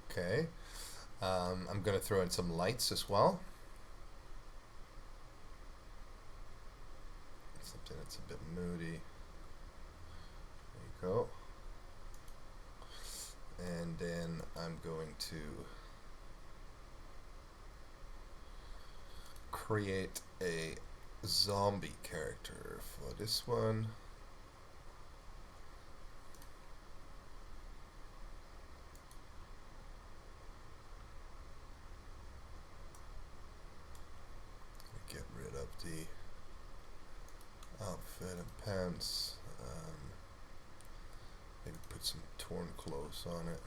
Okay. I'm going to throw in some lights as well. Something that's a bit moody. There you go. And then I'm going to create a zombie character for this one. Get rid of the outfit and pants. Maybe put some torn clothes on it.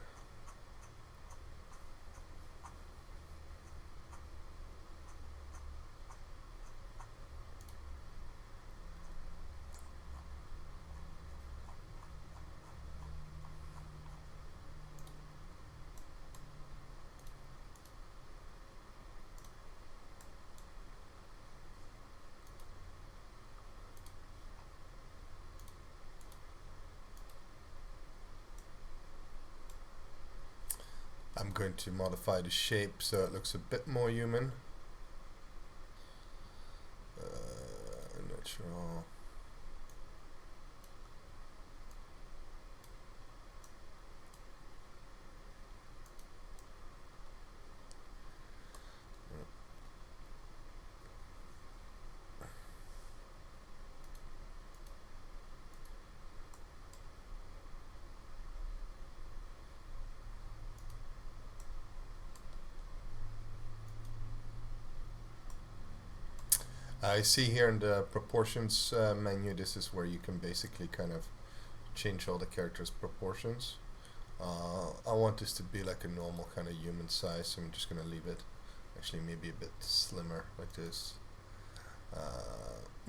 I'm going to modify the shape so it looks a bit more human. Natural. I see here in the proportions menu, this is where you can basically kind of change all the characters' proportions. I want this to be like a normal kind of human size, so I'm just going to leave it actually maybe a bit slimmer like this.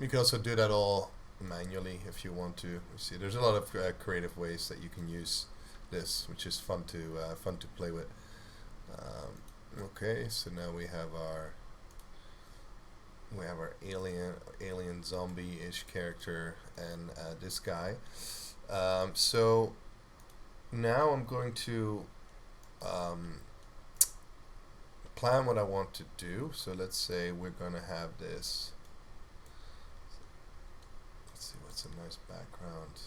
You can also do that all manually if you want to. You see, there's a lot of creative ways that you can use this, which is fun to play with. Okay, so now we have our alien zombie-ish character and this guy. So now I'm going to plan what I want to do. So let's say we're gonna have this. Let's see what's a nice background.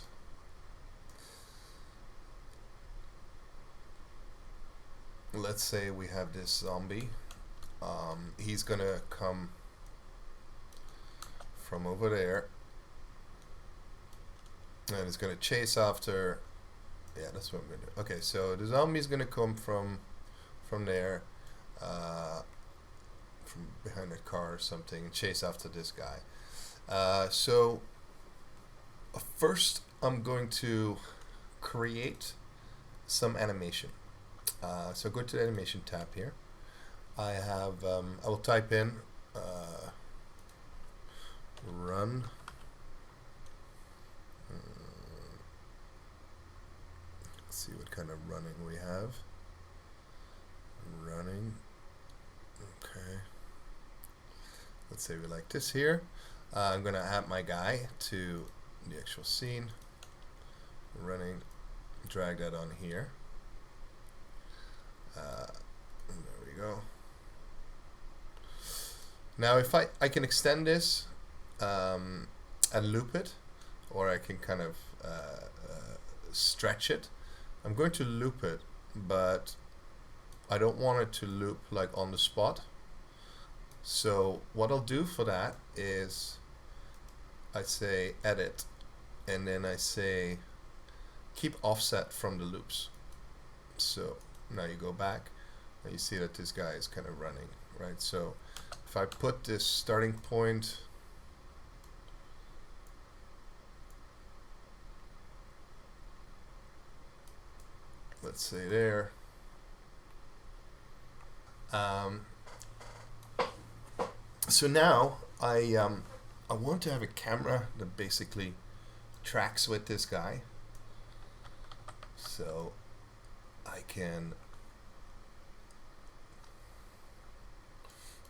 Let's say we have this zombie. He's gonna come from over there, and it's gonna chase after. Yeah, that's what I'm gonna do. Okay, so the zombie's gonna come from there, from behind a car or something, and chase after this guy. So first, I'm going to create some animation. So go to the animation tab here. I will type in run. Let's see what kind of running we have. Running. Okay. Let's say we like this here. I'm going to add my guy to the actual scene. Running. Drag that on here. There we go. Now if I can extend this and loop it, or I can kind of stretch it. I'm going to loop it, but I don't want it to loop like on the spot. So what I'll do for that is I say edit, and then I say keep offset from the loops. So now you go back and you see that this guy is kind of running, right? So if I put this starting point, let's say there, so now I want to have a camera that basically tracks with this guy, so I can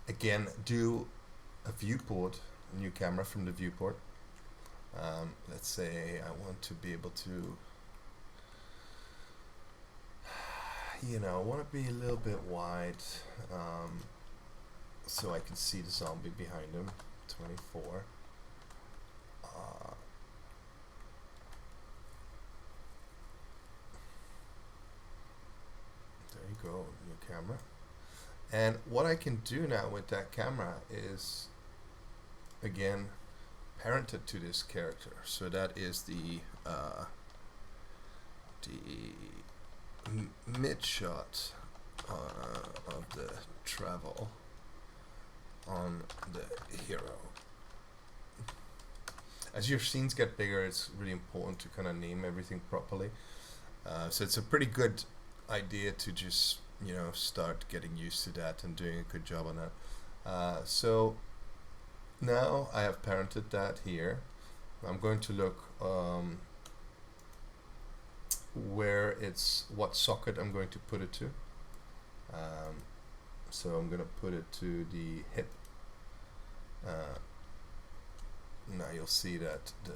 again do a viewport, a new camera from the viewport. Let's say I want to be able to you know, I want to be a little bit wide, so I can see the zombie behind him. 24. There you go, new camera. And what I can do now with that camera is, again, parent it to this character. So that is the mid shot of the travel on the hero. As your scenes get bigger, it's really important to kind of name everything properly. So it's a pretty good idea to just, you know, start getting used to that and doing a good job on that. So now I have parented that here. I'm going to look where it's, what socket I'm going to put it to. So I'm going to put it to the hip. Now you'll see that the,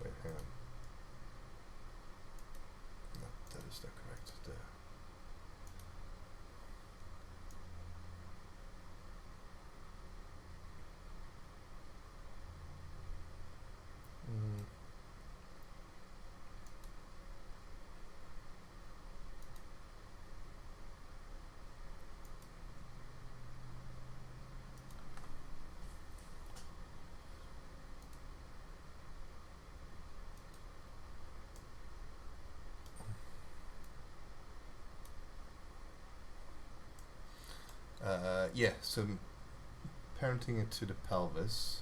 wait, hang on. No, that is not correct. Yeah, so parenting it to the pelvis.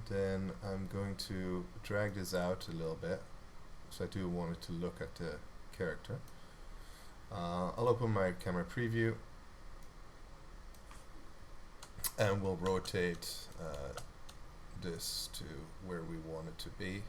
Then I'm going to drag this out a little bit, so I do want it to look at the character. I'll open my camera preview, and we'll rotate this to where we want it to be.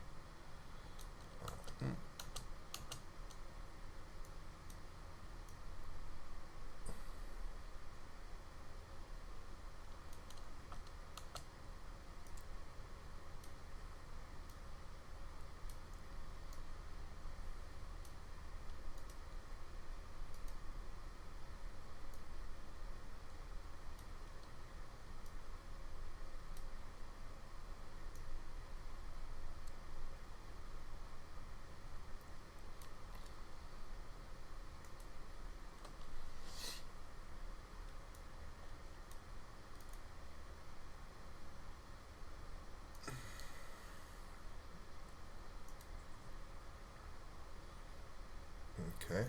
Okay.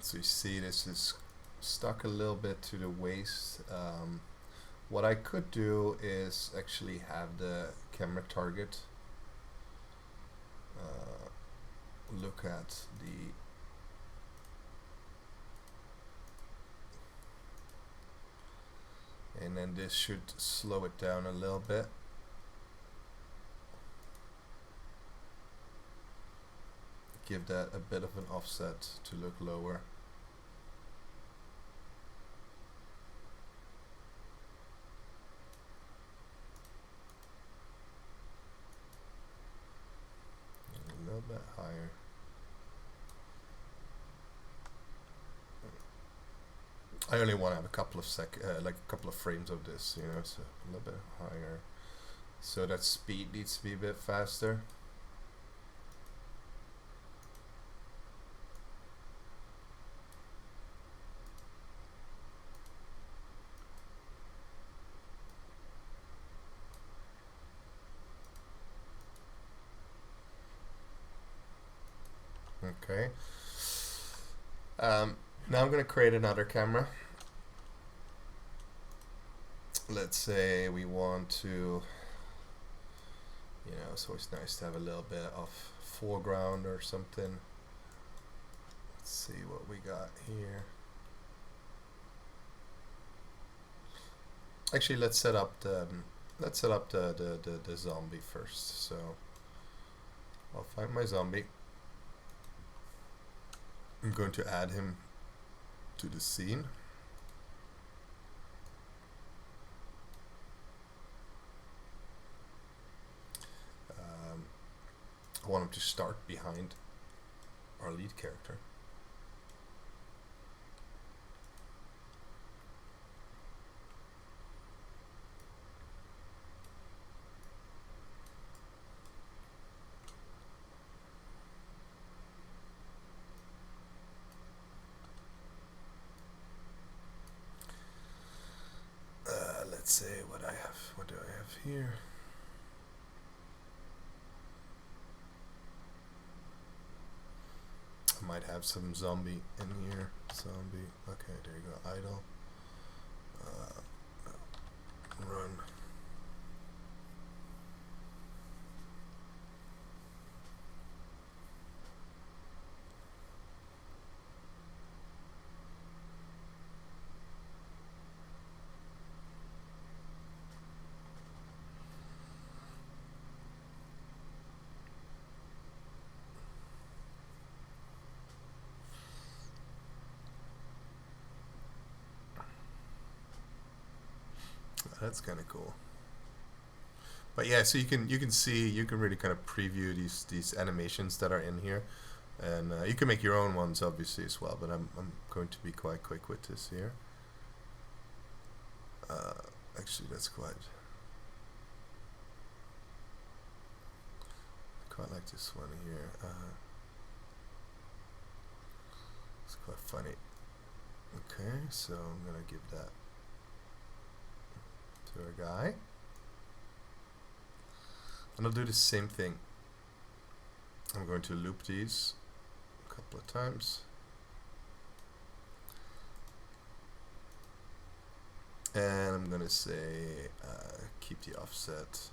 So you see this is stuck a little bit to the waist. What I could do is actually have the camera target look at the and then this should slow it down a little bit. Give that a bit of an offset to look lower. A little bit higher. I only want to have a couple of like a couple of frames of this, you know, so a little bit higher. So that speed needs to be a bit faster. Okay. Now I'm going to create another camera. Let's say we want to, you know, it's always nice to have a little bit of foreground or something. Let's see what we got here. Actually, let's set up the zombie first. So I'll find my zombie. I'm going to add him to the scene. I want him to start behind our lead character. Let's say what I have. What do I have here? I might have some zombie in here. Zombie. Okay, there you go. Idle. Run. That's kind of cool. But yeah, so you can see, you can really kind of preview these animations that are in here, and you can make your own ones obviously as well. But I'm going to be quite quick with this here. Actually, that's quite like this one here. It's quite funny. Okay, so I'm gonna give that to our guy, and I'll do the same thing. I'm going to loop these a couple of times, and I'm gonna say keep the offset.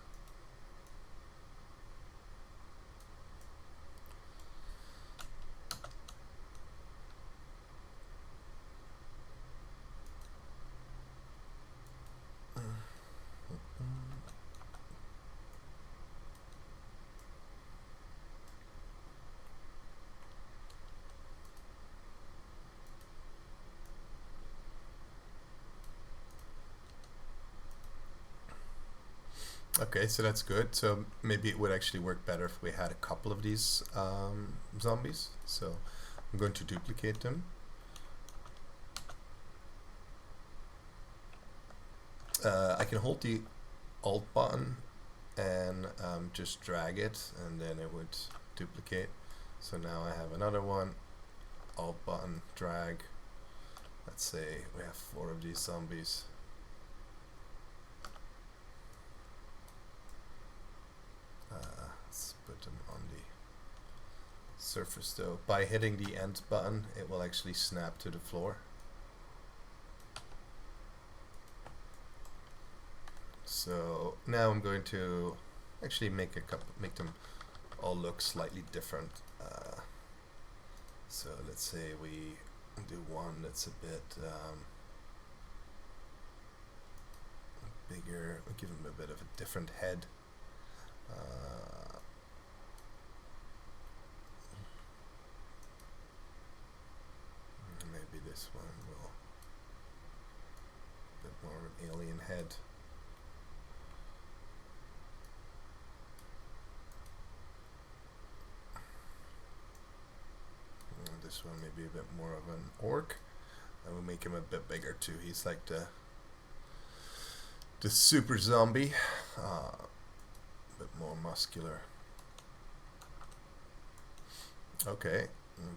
Okay, so that's good. So maybe it would actually work better if we had a couple of these zombies. So I'm going to duplicate them. I can hold the Alt button and just drag it, and then it would duplicate. So now I have another one. Alt button, drag. Let's say we have 4 of these zombies. Let's put them on the surface though. By hitting the end button, it will actually snap to the floor. So now I'm going to actually make them all look slightly different. So let's say we do one that's a bit bigger. We'll give him a bit of a different head. Maybe this one will a bit more of an alien head. And this one maybe a bit more of an orc. I will make him a bit bigger too. He's like the super zombie. A bit more muscular. Okay,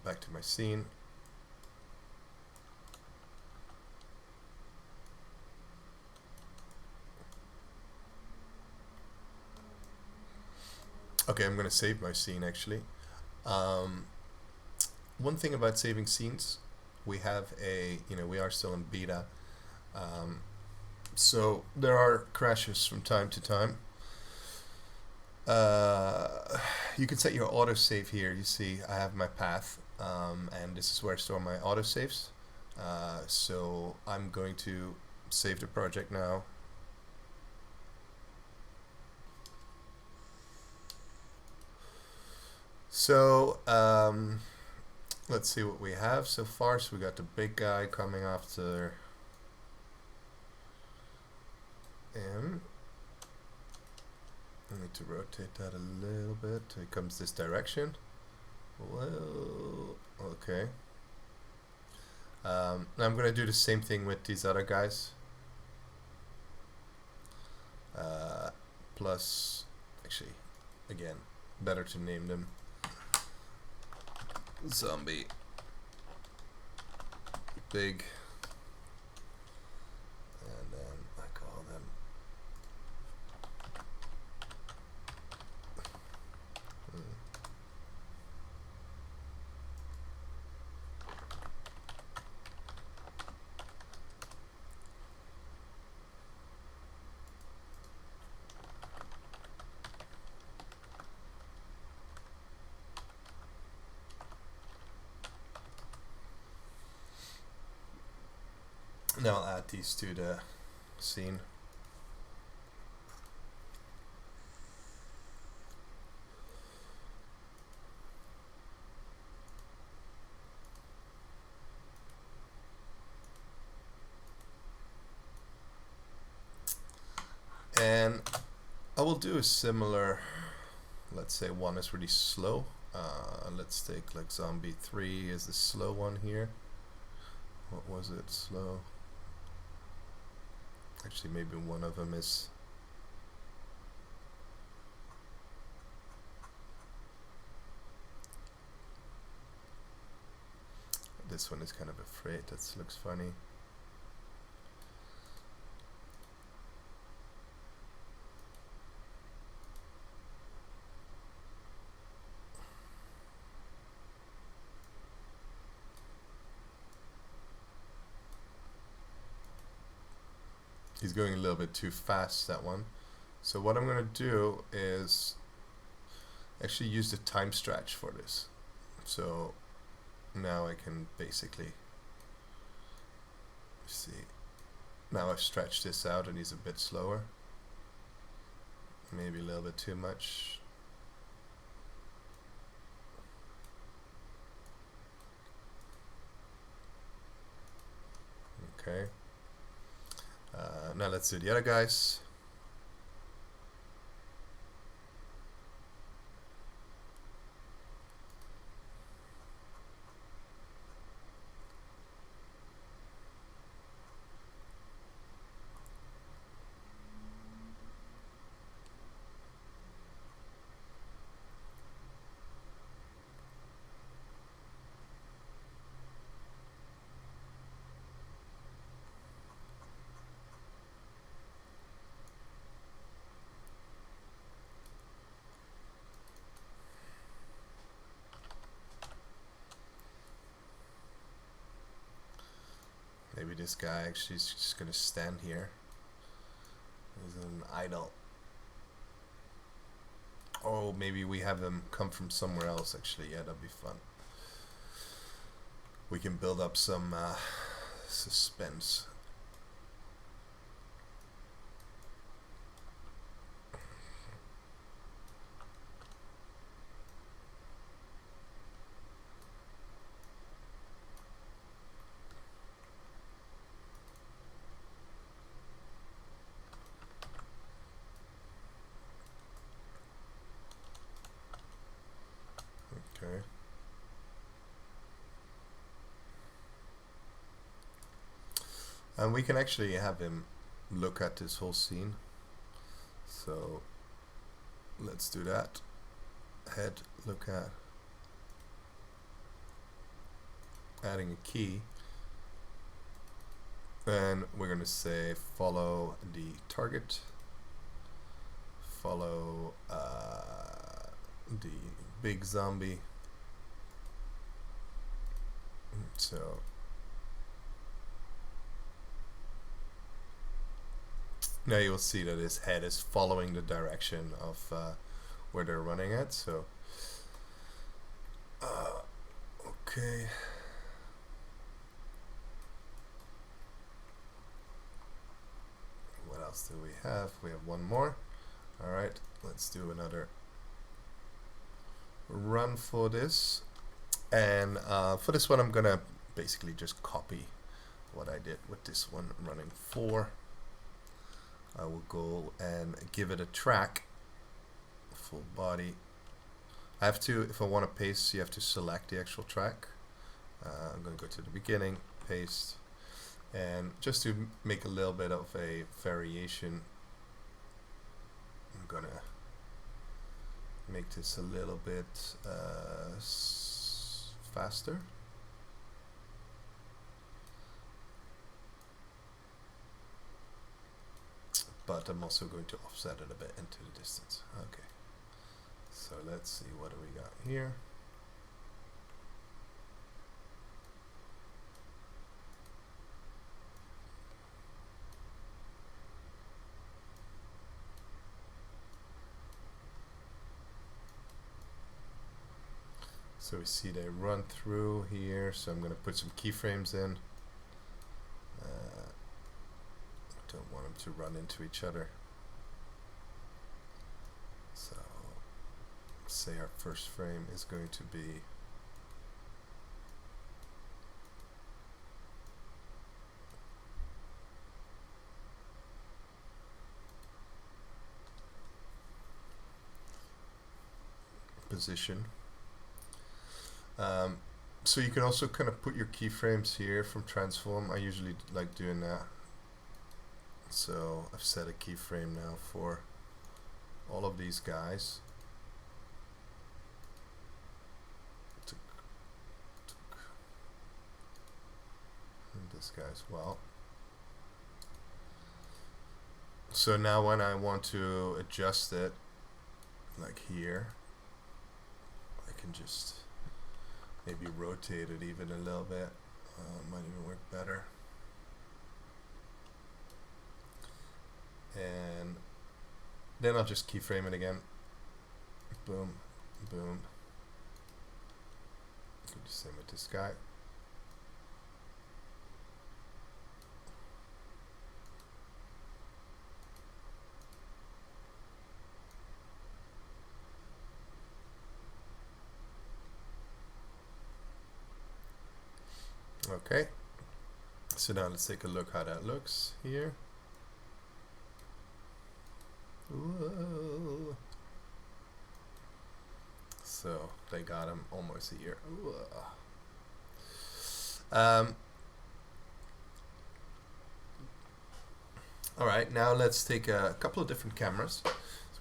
back to my scene. Okay, I'm gonna save my scene actually. One thing about saving scenes, we have we are still in beta, so there are crashes from time to time. You can set your autosave here. You see I have my path, and this is where I store my autosaves. So I'm going to save the project now. So let's see what we have so far. So we got the big guy coming after him. I need to rotate that a little bit. Here comes this direction. Well, okay. Now I'm gonna do the same thing with these other guys. Plus, actually, again, better to name them zombie, big, and then I call them now I'll add these to the scene. And I will do a similar, let's say one is really slow. Let's take like zombie 3 is the slow one here. What was it? Slow. Actually, maybe one of them is. This one is kind of afraid. That looks funny. He's going a little bit too fast, that one. So what I'm going to do is actually use the time stretch for this. So now I can basically see. Now I've stretched this out and he's a bit slower. Maybe a little bit too much. Okay. Now let's do the other guys. Maybe this guy actually is just gonna stand here. He's an idol. Oh, maybe we have them come from somewhere else actually. Yeah, that'd be fun. We can build up some suspense. Okay. And we can actually have him look at this whole scene. So let's do that. Head, look at. Adding a key. And we're going to say follow the target. Follow the big zombie. So now you'll see that his head is following the direction of where they're running at. So okay. What else do we have? We have one more. All right, let's do another run for this. And for this one I'm gonna basically just copy what I did with this one running 4. I will go and give it a track full body. I have to, if I want to paste, you have to select the actual track. I'm going to go to the beginning, paste, and just to make a little bit of a variation, I'm going to make this a little bit faster. But I'm also going to offset it a bit into the distance. Okay. So let's see, what do we got here? So we see they run through here, so I'm going to put some keyframes in. Don't want them to run into each other. So say our first frame is going to be position. So you can also kind of put your keyframes here from transform. I usually like doing that. So I've set a keyframe now for all of these guys. And this guy as well. So now when I want to adjust it, like here, I can just maybe rotate it even a little bit. Might even work better. And then I'll just keyframe it again. Boom, boom. Do the same with this guy. Okay. So now let's take a look how that looks here. Whoa. So they got him almost a year. All right, now let's take a couple of different cameras. So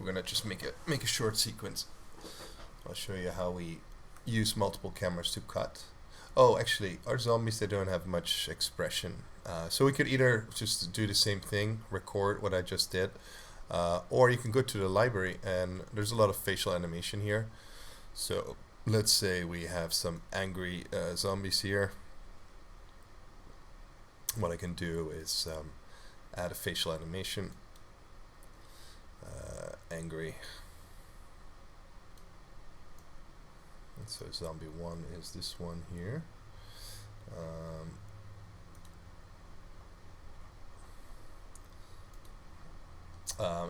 we're gonna just make a short sequence. I'll show you how we use multiple cameras to cut. Oh, actually, our zombies, they don't have much expression. So we could either just do the same thing, record what I just did, or you can go to the library, and there's a lot of facial animation here. So let's say we have some angry zombies here. What I can do is add a facial animation. Angry. And so zombie 1 is this one here.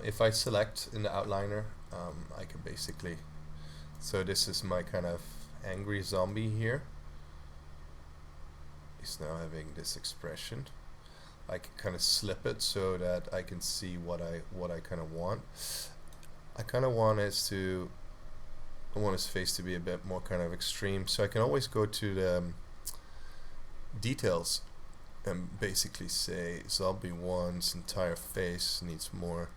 If I select in the outliner, I can basically, so this is my kind of angry zombie here. He's now having this expression. I can kind of slip it so that I can see what I kind of want. I kind of want his face to be a bit more kind of extreme, so I can always go to the details and basically say zombie 1's entire face needs more.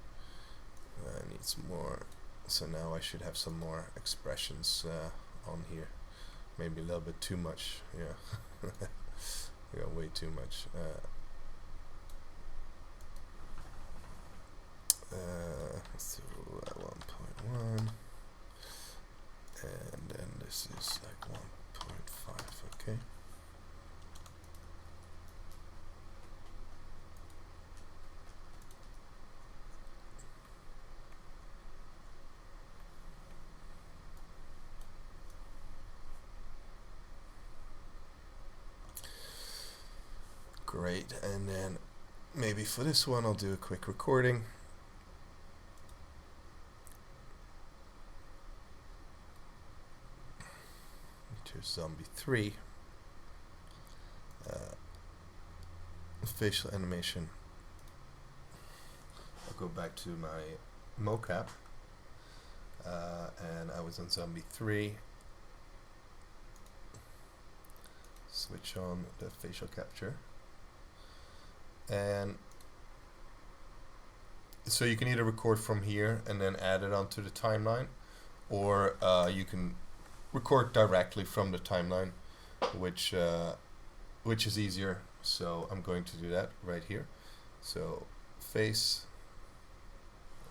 So now I should have some more expressions on here. Maybe a little bit too much. Yeah, we got way too much. Let's do 1.1, and then this is like 1.5. Okay. Great, and then maybe for this one I'll do a quick recording. To zombie 3. Facial animation. I'll go back to my mocap. and I was on zombie 3. Switch on the facial capture, and so you can either record from here and then add it onto the timeline, or you can record directly from the timeline, which is easier. So I'm going to do that right here. So face,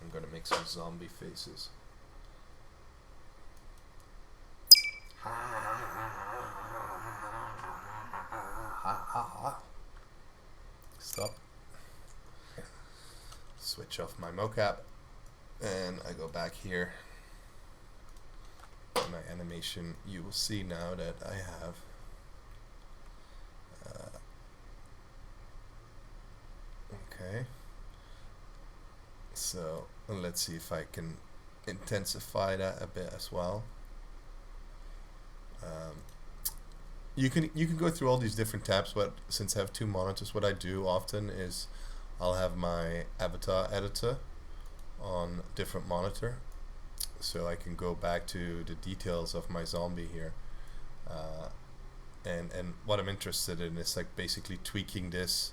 I'm going to make some zombie faces. Stop. Switch off my mocap, and I go back here. In my animation, you will see now that I have okay. So let's see if I can intensify that a bit as well. You can go through all these different tabs, but since I have 2 monitors, what I do often is I'll have my avatar editor on different monitor, so I can go back to the details of my zombie here, and what I'm interested in is like basically tweaking this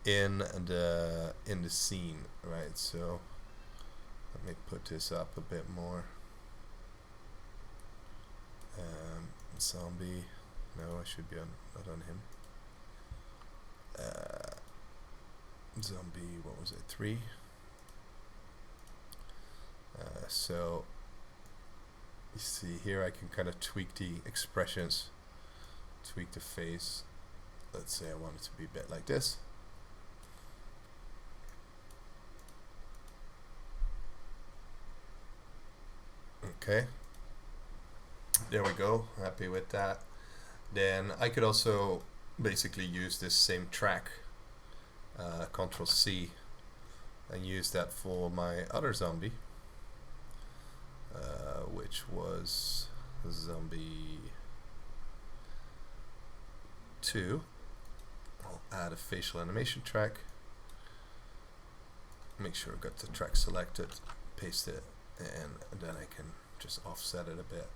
in the scene, right? So let me put this up a bit more. Zombie, no, I should be not on him. Zombie, what was it, 3? So you see here I can kind of tweak the expressions, tweak the face. Let's say I want it to be a bit like this. Okay, there we go, happy with that. Then I could also basically use this same track, Control C, and use that for my other zombie, which was zombie 2. I'll add a facial animation track, make sure I've got the track selected, paste it, and then I can just offset it a bit.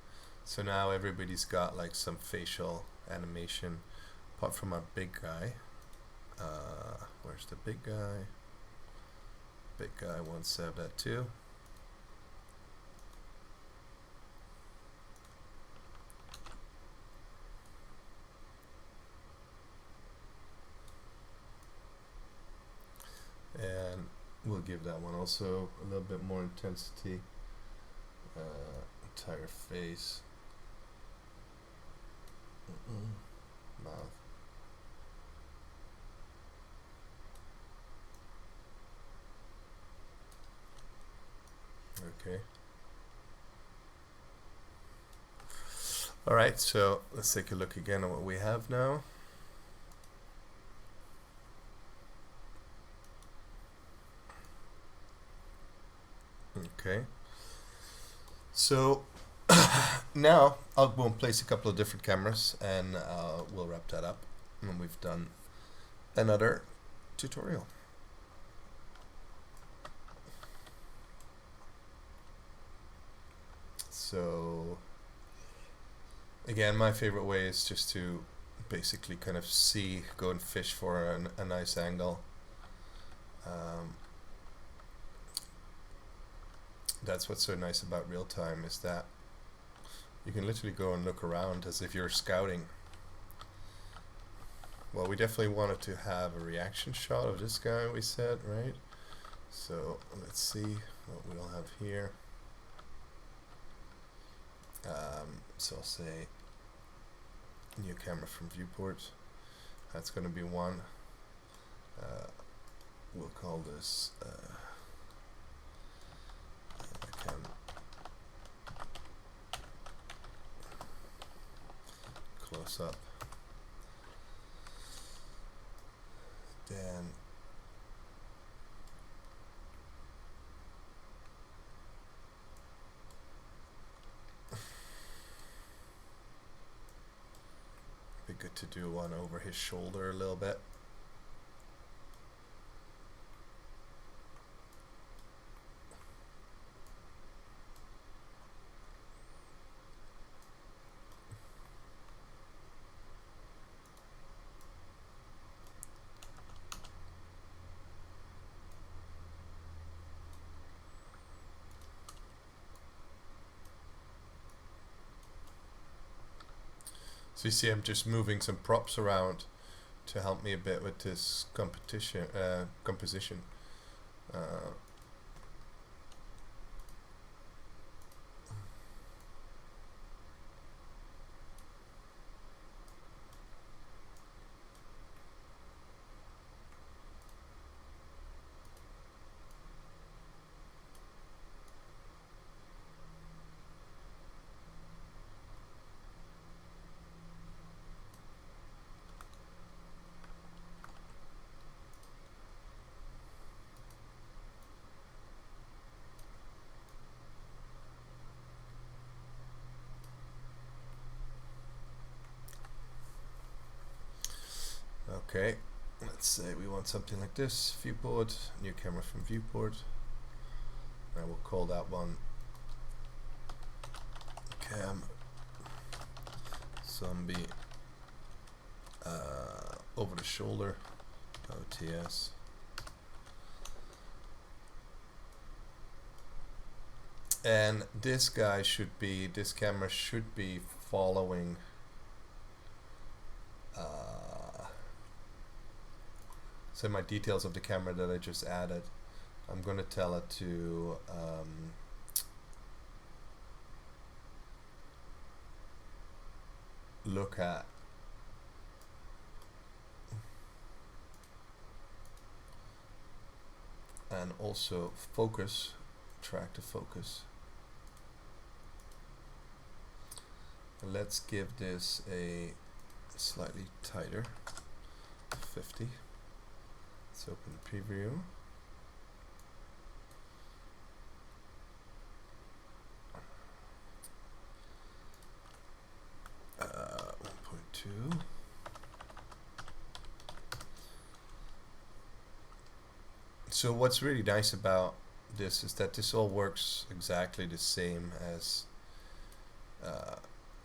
So now everybody's got like some facial animation, apart from our big guy. Where's the big guy? Big guy wants to have that too. And we'll give that one also a little bit more intensity. Entire face. Mouth. Okay. Alright, so let's take a look again at what we have now. Okay. So now we'll place a couple of different cameras, and we'll wrap that up, and we've done another tutorial. So again, my favorite way is just to basically kind of go and fish for a nice angle. That's what's so nice about real time, is that you can literally go and look around as if you're scouting. Well, we definitely wanted to have a reaction shot of this guy, we said, right? So let's see what we'll have here. So I'll say new camera from viewport. That's going to be one. We'll call this close up. Then be good to do one over his shoulder a little bit. So you see I'm just moving some props around to help me a bit with this composition. Okay, let's say we want something like this. Viewport, new camera from viewport. And we'll call that one cam zombie over the shoulder OTS. And this guy should be, this camera should be following so my details of the camera that I just added, I'm going to tell it to look at and also focus, track the focus. And let's give this a slightly tighter 50. Let's open the preview. Uh, 1.2. So what's really nice about this is that this all works exactly the same as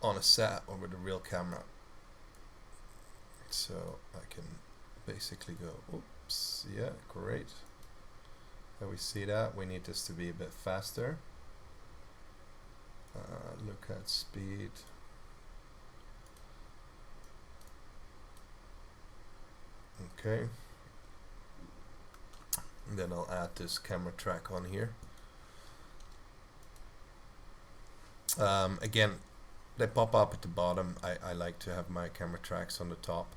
on a set or with a real camera. So I can basically go, oops, yeah, great. Now we see that. We need this to be a bit faster. Look at speed. Okay. And then I'll add this camera track on here. Again, they pop up at the bottom. I like to have my camera tracks on the top.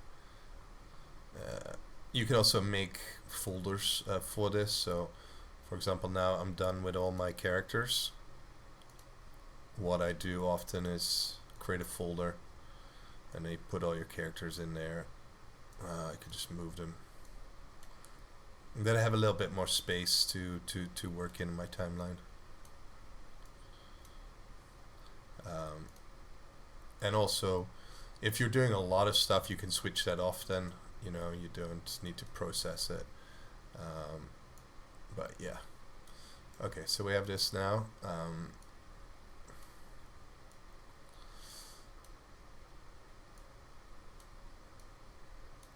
You can also make folders for this. So, for example, now I'm done with all my characters. What I do often is create a folder, and you put all your characters in there. I can just move them. And then I have a little bit more space to work in my timeline. And also, if you're doing a lot of stuff, you can switch that off then. You know, you don't need to process it. But yeah. Okay, so we have this now.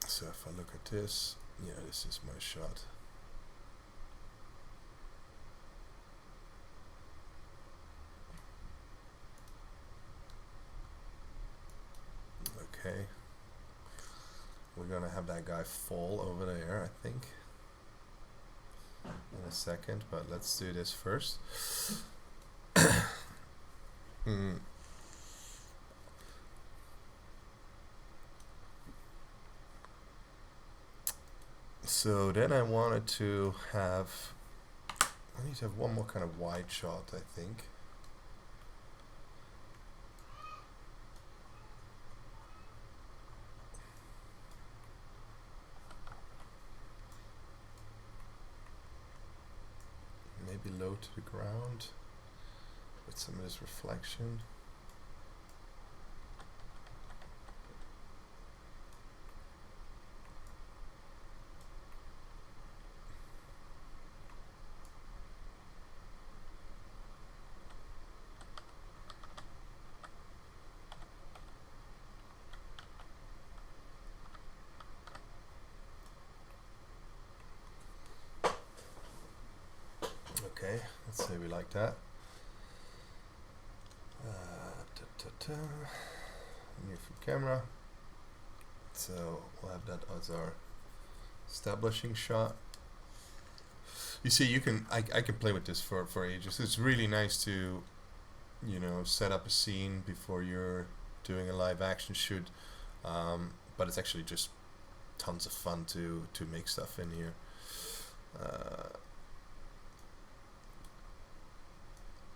So if I look at this, yeah, this is my shot. Okay. We're gonna have that guy fall over there, I think, in a second, but let's do this first. So then I wanted to have, I need to have one more kind of wide shot, I think. Maybe low to the ground with some of this reflection. Okay, let's say we like that. near field camera. So we'll have that as our establishing shot. You see, I can play with this for ages. It's really nice to, set up a scene before you're doing a live action shoot. But it's actually just tons of fun to make stuff in here.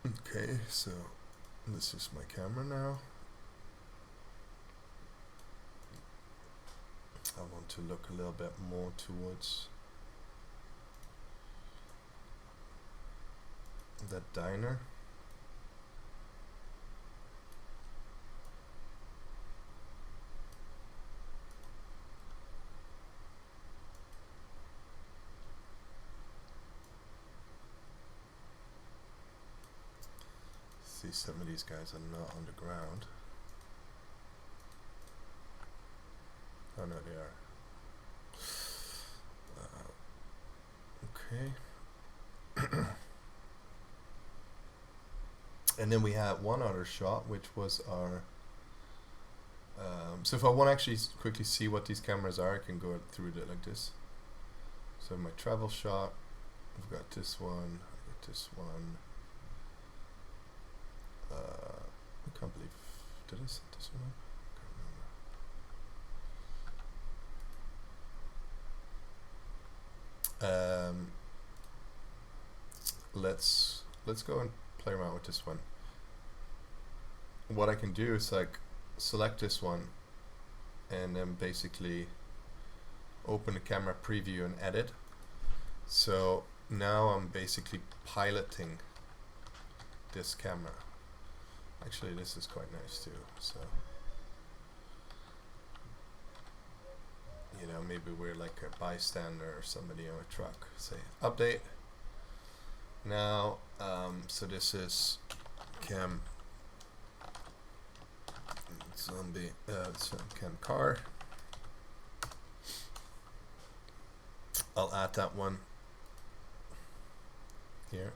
Okay, so this is my camera now. I want to look a little bit more towards that diner. See, some of these guys are not on the ground. Oh no, they are. Okay. And then we had one other shot, which was our. So if I want to actually quickly see what these cameras are, I can go through it like this. So my travel shot, I've got this one, I got this one. I can't believe, did I set this one up? I can't remember. Let's go and play around with this one. What I can do is like select this one and then basically open the camera preview and edit. So now I'm basically piloting this camera. Actually, this is quite nice too. So, maybe we're like a bystander or somebody on a truck. Say update. Now, so this is cam zombie, cam car. I'll add that one here.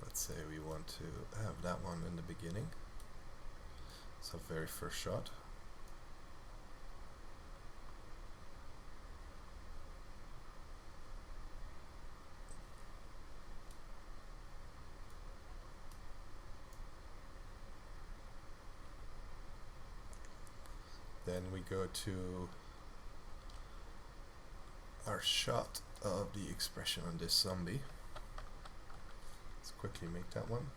Let's say we want to have that one in the beginning. It's our very first shot. Then we go to our shot of the expression on this zombie. Let's quickly make that one.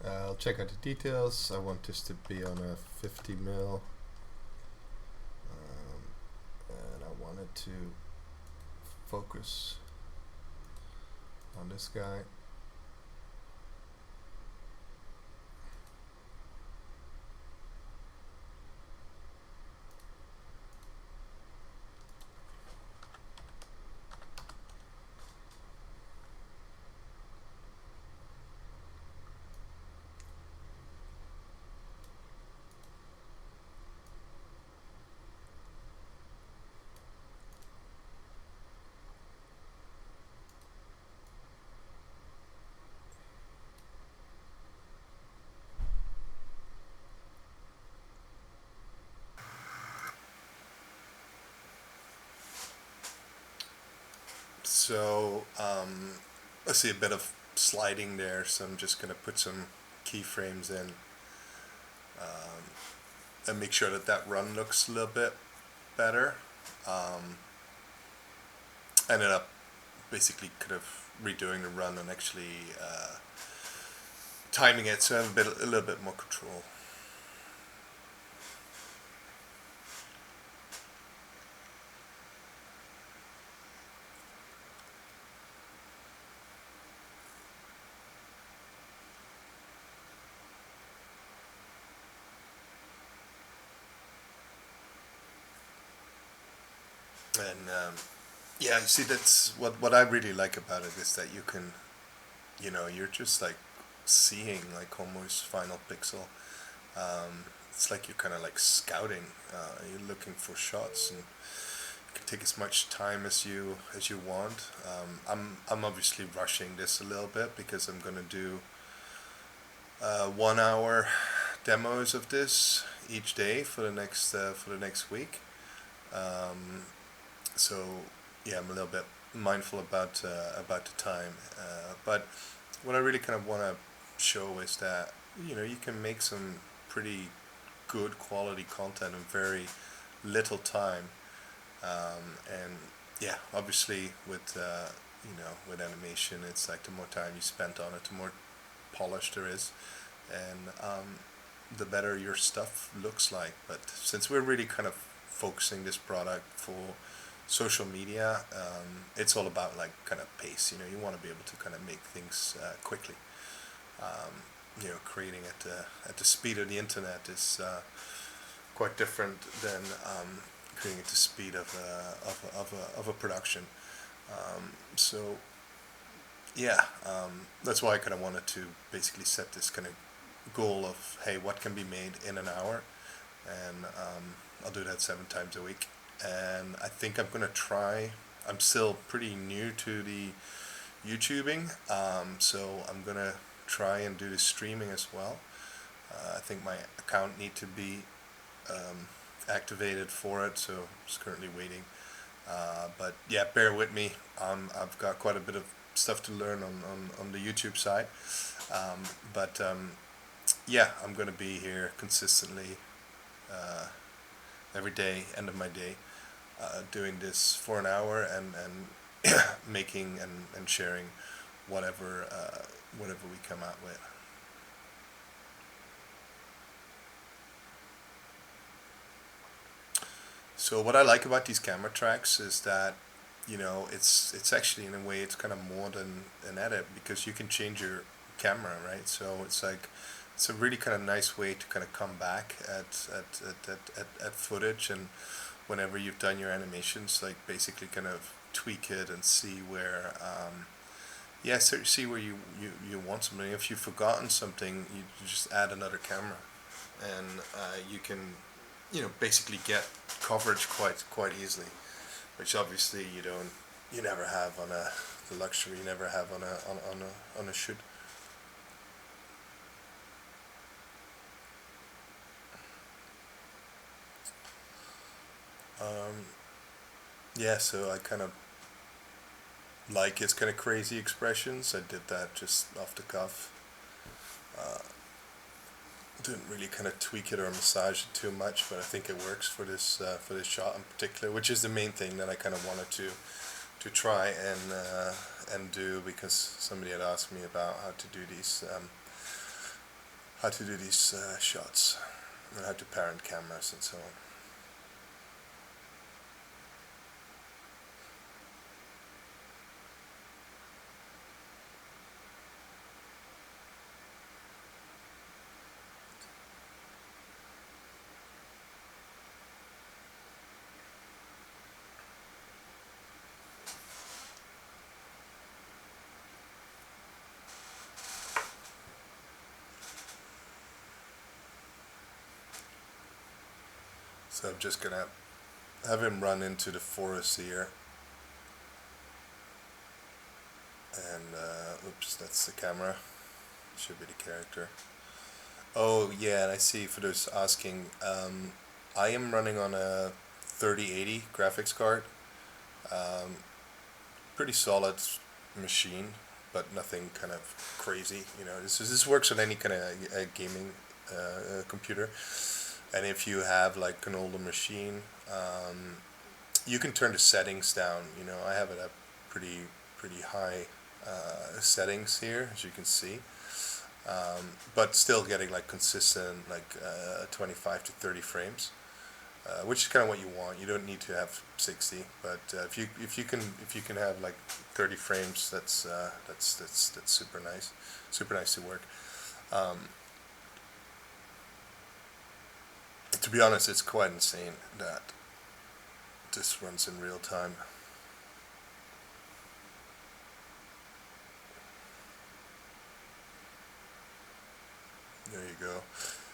I'll check out the details. I want this to be on a 50 mil. And I want it to focus on this guy. So I see a bit of sliding there, so I'm just going to put some keyframes in and make sure that that run looks a little bit better. Ended up basically kind of redoing the run and actually timing it so I have a little bit more control. And yeah, you see, that's what I really like about it is that you can, you're just like seeing like almost final pixel. It's like you're kind of like scouting. You're looking for shots, and you can take as much time as you want. I'm obviously rushing this a little bit because I'm gonna do 1 hour demos of this each day for the next week. Um, so yeah, I'm a little bit mindful about the time. But what I really kind of want to show is that you can make some pretty good quality content in very little time. And yeah, obviously with animation, it's like the more time you spend on it, the more polish there is, and the better your stuff looks like. But since we're really kind of focusing this product for social media, it's all about like kind of pace. You want to be able to kind of make things quickly. Creating at the speed of the internet is quite different than creating at the speed of a production. So yeah, that's why I kind of wanted to basically set this kind of goal of, hey, what can be made in an hour, and I'll do that 7 times a week. And I think I'm gonna try. I'm still pretty new to the YouTubing, so I'm gonna try and do the streaming as well. I think my account need to be activated for it, so I'm just currently waiting. But yeah, bear with me. I've got quite a bit of stuff to learn on the YouTube side. But yeah, I'm going to be here consistently every day, end of my day, doing this for an hour, and making and sharing whatever whatever we come out with. So what I like about these camera tracks is that it's actually, in a way, it's kind of more than an edit, because you can change your camera, right? So it's like it's a really kind of nice way to kind of come back at footage, and whenever you've done your animations, like basically kind of tweak it and see where yeah, so see where you want something. If you've forgotten something, you just add another camera, and you can basically get coverage quite easily, which obviously you never have on the luxury you never have on a shoot. Um, yeah, so I kind of like his kind of crazy expressions. I did that just off the cuff. Uh, didn't really kind of tweak it or massage it too much, but I think it works for this shot in particular, which is the main thing that I kind of wanted to try and do, because somebody had asked me about how to do these shots, and how to parent cameras and so on. So I'm just gonna have him run into the forest here, and oops, that's the camera. Should be the character. Oh yeah, and I see, for those asking, I am running on a 3080 graphics card. Um, Pretty solid machine, but nothing kind of crazy. This works on any kind of gaming computer. And if you have like an older machine, you can turn the settings down. I have it at pretty high settings here, as you can see. But still getting like consistent, like 25 to 30 frames, which is kind of what you want. You don't need to have 60, but if you can have like 30 frames, that's super nice to work. Um, to be honest, it's quite insane that this runs in real time. There you go.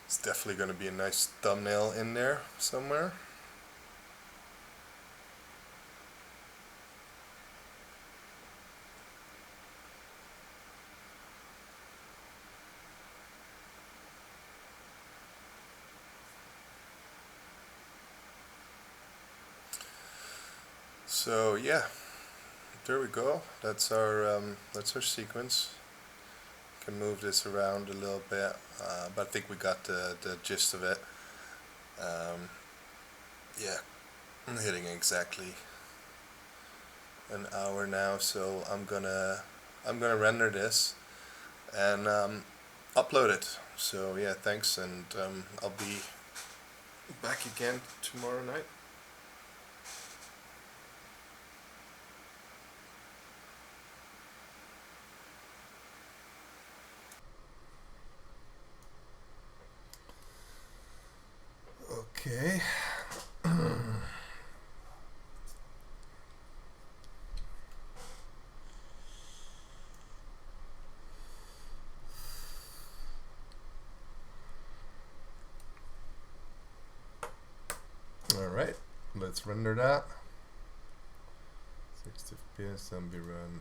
It's definitely going to be a nice thumbnail in there somewhere. So yeah, there we go. That's our sequence. Can move this around a little bit, but I think we got the gist of it. Yeah, I'm hitting exactly an hour now, so I'm gonna render this and upload it. So yeah, thanks, and I'll be back again tomorrow night. Okay. Alright, let's render that. 60 FPS, then be run